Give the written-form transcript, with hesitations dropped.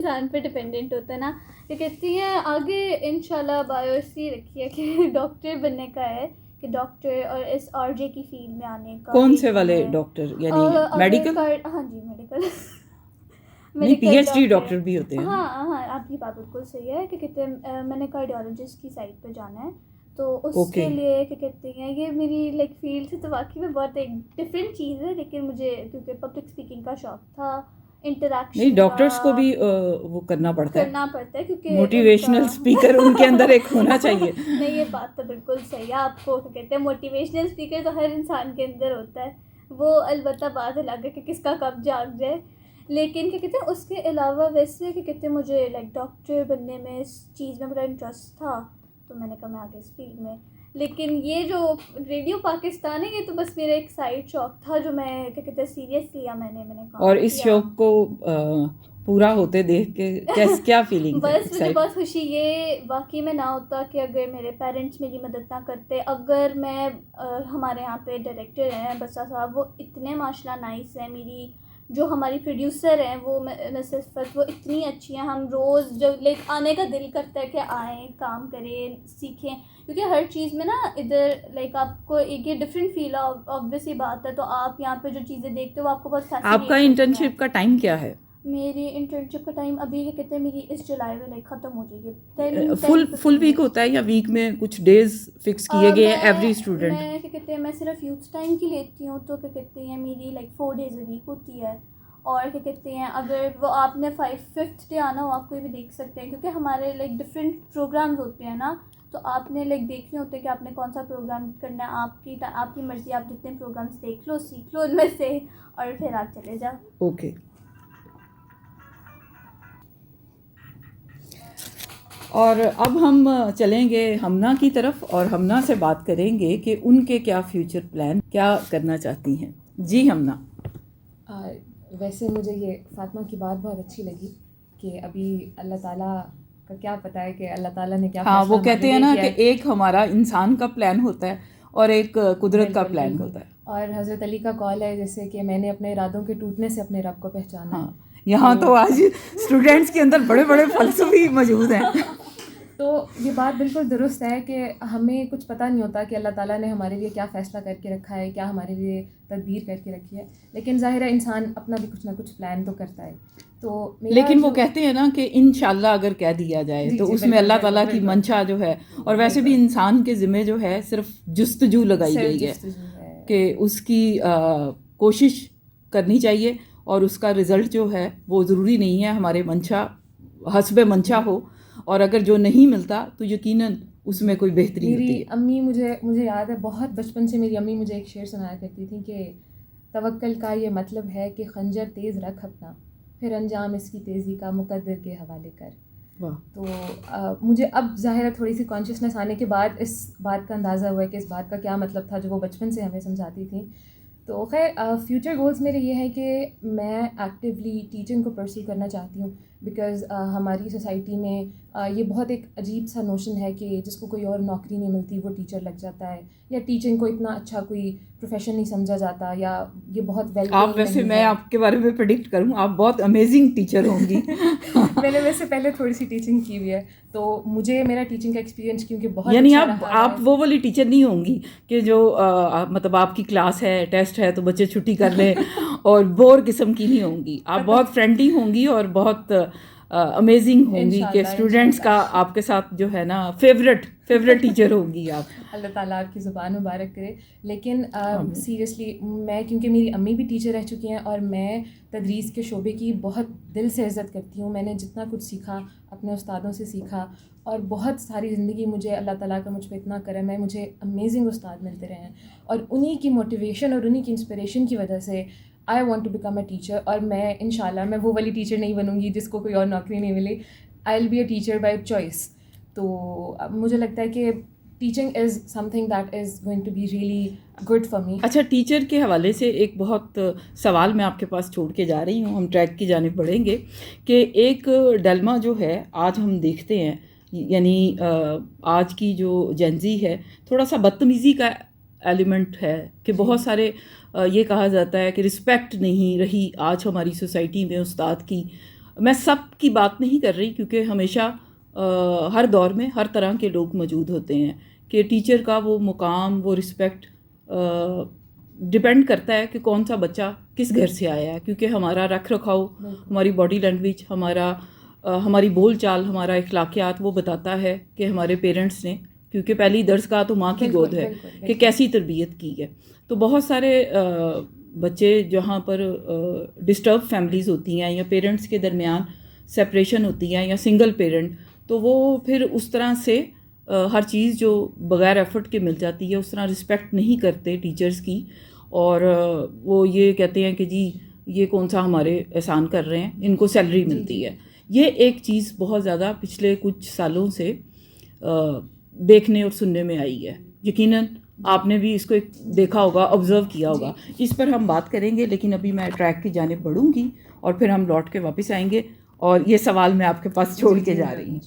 انسان پہ ڈپینڈنٹ ہوتا ہے نا. یہ کہتی ہیں آگے انشاءاللہ بایو اس لیے رکھی ہے کہ ڈاکٹر بننے کا ہے, کہ ڈاکٹر اور اس آر جے کی فیلڈ میں آنے کا. کون سے والے ڈاکٹر, یعنی میڈیکل؟ ہاں جی میڈیکل. نہیں, پی ایچ ڈی ڈاکٹر بھی ہوتے ہیں. ہاں ہاں آپ کی بات بالکل صحیح ہے کہ کہتے ہیں میں نے کارڈیالوجسٹ کی سائٹ پہ جانا ہے, تو اس کے لیے کیا کہتے ہیں یہ میری لائک فیلڈ سے تو واقعی میں بہت ایک ڈفرینٹ چیز ہے, لیکن مجھے کیونکہ پبلک اسپیکنگ کا شوق تھا, انٹریکشن. نہیں, ڈاکٹرس کو بھی وہ کرنا پڑتا ہے کیونکہ موٹیویشنل اسپیکر ان کے اندر ایک ہونا چاہیے. نہیں یہ بات تو بالکل صحیح ہے. آپ کو کہتے ہیں موٹیویشنل اسپیکر تو ہر انسان کے اندر ہوتا ہے, وہ البتہ بات الگ ہے کہ کس کا کب جاگ جائے. لیکن کیا کہتے ہیں اس کے علاوہ ویسے کہ کہتے ہیں مجھے لائک ڈاکٹر بننے میں اس چیز میں بڑا انٹرسٹ تھا, تو میں نے کہا میں آگے اس فیلڈ میں. لیکن یہ جو ریڈیو پاکستان ہے یہ تو بس میرا ایک سائڈ شوق تھا جو میں کیا کہتے ہیں سیریس لیا میں نے کہا. اور اس شوق کو پورا ہوتے دیکھ کے کیا فیلنگ؟ بس مجھے بہت خوشی یہ واقعی میں نہ ہوتا کہ اگر میرے پیرنٹس میری مدد نہ کرتے. اگر میں ہمارے یہاں پہ ڈائریکٹر ہیں بسا صاحب, وہ اتنے ماشاء اللہ نائس ہیں. میری جو ہماری پروڈیوسر ہیں وہ نصفت, وہ اتنی اچھی ہیں. ہم روز جب لائک آنے کا دل کرتا ہے کہ آئیں, کام کریں, سیکھیں, کیونکہ ہر چیز میں نا ادھر لائک آپ کو ایک یہ ڈفرینٹ فیل ہے. آبویسلی بات ہے, تو آپ یہاں پہ جو چیزیں دیکھتے ہو آپ کو بہت فیسینیٹ. آپ کا انٹرنشپ کا ٹائم کیا ہے؟ میری انٹرنشپ کا ٹائم ابھی کیا کہتے ہیں میری اس جولائی میں لائک ختم ہو جائے گی. فل ویک ہوتا ہے یا ویک میں کچھ ڈیز فکس کیے گئے ہیں ایوری اسٹوڈنٹ؟ میں کیا کہتے ہیں میں صرف یوتھ ٹائم کی لیتی ہوں, تو کیا کہتے ہیں میری لائک 4 days اے ویک ہوتی ہے. اور کیا کہتے ہیں اگر وہ آپ نے 5th ڈے آنا ہو آپ کوئی بھی دیکھ سکتے ہیں, کیونکہ ہمارے لائک ڈفرینٹ پروگرامز ہوتے ہیں نا, تو آپ نے لائک دیکھنے ہوتے ہیں کہ آپ نے کون سا پروگرام کرنا ہے. آپ کی مرضی, آپ جتنے پروگرامس دیکھ لو, سیکھ لو ان میں سے, اور پھر آپ چلے جاؤ. اوکے. اور اب ہم چلیں گے ہمنا کی طرف, اور ہمنا سے بات کریں گے کہ ان کے کیا فیوچر پلان, کیا کرنا چاہتی ہیں. جی ہمنا. ویسے مجھے یہ فاطمہ کی بات بہت اچھی لگی کہ ابھی اللہ تعالیٰ کا کیا پتہ ہے کہ اللہ تعالیٰ نے کیا. ہاں, وہ کہتے ہیں نا کہ ایک ہمارا انسان کا پلان ہوتا ہے اور ایک قدرت کا پلان ہوتا ہے. اور حضرت علی کا قول ہے جیسے کہ میں نے اپنے ارادوں کے ٹوٹنے سے اپنے رب کو پہچانا. ہاں, یہاں تو آج اسٹوڈنٹس کے اندر بڑے بڑے فلسفی موجود ہیں. تو یہ بات بالکل درست ہے کہ ہمیں کچھ پتہ نہیں ہوتا کہ اللہ تعالیٰ نے ہمارے لیے کیا فیصلہ کر کے رکھا ہے, کیا ہمارے لیے تدبیر کر کے رکھی ہے. لیکن ظاہر ہے انسان اپنا بھی کچھ نہ کچھ پلان تو کرتا ہے. تو لیکن وہ کہتے ہیں نا کہ انشاءاللہ اگر کہہ دیا جائے تو اس میں اللہ تعالیٰ کی منشا جو ہے, اور ویسے بھی انسان کے ذمہ جو ہے صرف جستجو لگائی گئی ہے کہ اس کی کوشش کرنی چاہیے, اور اس کا رزلٹ جو ہے وہ ضروری نہیں ہے ہمارے منشا حسب منشا ہو, اور اگر جو نہیں ملتا تو یقیناً اس میں کوئی بہتری ہوتی ہے. میری امی مجھے یاد ہے بہت بچپن سے میری امی مجھے ایک شعر سنایا کرتی تھی کہ توکل کا یہ مطلب ہے کہ خنجر تیز رکھ اپنا, پھر انجام اس کی تیزی کا مقدر کے حوالے کر. تو مجھے اب ظاہر ہے تھوڑی سی کانشیسنیس آنے کے بعد اس بات کا اندازہ ہوا ہے کہ اس بات کا کیا مطلب تھا جو وہ بچپن سے ہمیں سمجھاتی تھیں. تو خیر فیوچر گولز میرے یہ ہیں کہ میں ایکٹیولی ٹیچنگ کو پرسیو کرنا چاہتی ہوں, بیکاز ہماری سوسائٹی میں یہ بہت ایک عجیب سا نوشن ہے کہ جس کو کوئی اور نوکری نہیں ملتی وہ ٹیچر لگ جاتا ہے, یا ٹیچنگ کو اتنا اچھا کوئی پروفیشن نہیں سمجھا جاتا, یا یہ بہت ویل. آپ ویسے میں آپ کے بارے میں پریڈکٹ کروں آپ بہت امیزنگ ٹیچر ہوں گی. میں نے ویسے پہلے تھوڑی سی ٹیچنگ کی ہوئی ہے, تو مجھے میرا ٹیچنگ کا ایکسپیرینس کیونکہ بہت یعنی آپ وہ والی ٹیچر نہیں ہوں گی کہ جو مطلب آپ کی کلاس ہے, ٹیسٹ ہے تو بچے چھٹی کر لیں, اور بور قسم کی نہیں ہوں گی. آپ بہت فرینڈلی ہوں گی اور بہت امیزنگ ہوں گی کہ اسٹوڈنٹس کا آپ کے ساتھ جو ہے نا فیوریٹ ٹیچر ہوگی آپ. اللہ تعالیٰ آپ کی زبان مبارک کرے. لیکن سیریسلی میں کیونکہ میری امی بھی ٹیچر رہ چکی ہیں اور میں تدریس کے شعبے کی بہت دل سے عزت کرتی ہوں. میں نے جتنا کچھ سیکھا اپنے استادوں سے سیکھا, اور بہت ساری زندگی مجھے اللہ تعالیٰ کا مجھ پہ اتنا کرم ہے, مجھے امیزنگ استاد ملتے رہے ہیں, اور انہی کی موٹیویشن اور انہی کی انسپریشن کی وجہ سے I want to become a teacher. اور میں انشاءاللہ میں وہ والی ٹیچر نہیں بنوں گی جس کو کوئی اور نوکری نہیں ملی. I will be a teacher by choice. تو مجھے لگتا ہے کہ teaching is something that is going to be really good for me. اچھا, ٹیچر کے حوالے سے ایک بہت سوال میں آپ کے پاس چھوڑ کے جا رہی ہوں, ہم ٹریک کی جانب بڑھیں گے کہ ایک ڈلما جو ہے آج ہم دیکھتے ہیں, یعنی آج کی جو جنزی ہے تھوڑا سا بدتمیزی کا ایلیمنٹ ہے کہ بہت سارے یہ کہا جاتا ہے کہ رسپیکٹ نہیں رہی آج ہماری سوسائٹی میں استاد کی. میں سب کی بات نہیں کر رہی کیونکہ ہمیشہ ہر دور میں ہر طرح کے لوگ موجود ہوتے ہیں کہ ٹیچر کا وہ مقام وہ رسپیکٹ ڈپینڈ کرتا ہے کہ کون سا بچہ کس گھر سے آیا ہے، کیونکہ ہمارا رکھ رکھاؤ، ہماری باڈی لینگویج، ہماری بول چال، ہمارا اخلاقیات وہ بتاتا ہے کہ ہمارے پیرنٹس نے، کیونکہ پہلی درسگاہ تو ماں کی گود ہے کہ کیسی تربیت کی ہے. تو بہت سارے بچے جہاں پر ڈسٹرب فیملیز ہوتی ہیں یا پیرنٹس کے درمیان سپریشن ہوتی ہے یا سنگل پیرنٹ، تو وہ پھر اس طرح سے ہر چیز جو بغیر ایفرٹ کے مل جاتی ہے اس طرح رسپیکٹ نہیں کرتے ٹیچرز کی، اور وہ یہ کہتے ہیں کہ جی یہ کون سا ہمارے احسان کر رہے ہیں، ان کو سیلری ملتی ہے. یہ ایک چیز بہت زیادہ پچھلے کچھ سالوں سے دیکھنے اور سننے میں آئی ہے. یقیناً آپ نے بھی اس کو دیکھا ہوگا، آبزرو کیا ہوگا. اس پر ہم بات کریں گے، لیکن ابھی میں ٹریک کی جانب بڑھوں گی اور پھر ہم لوٹ کے واپس آئیں گے، اور یہ سوال میں آپ کے پاس چھوڑ کے جا رہی ہوں.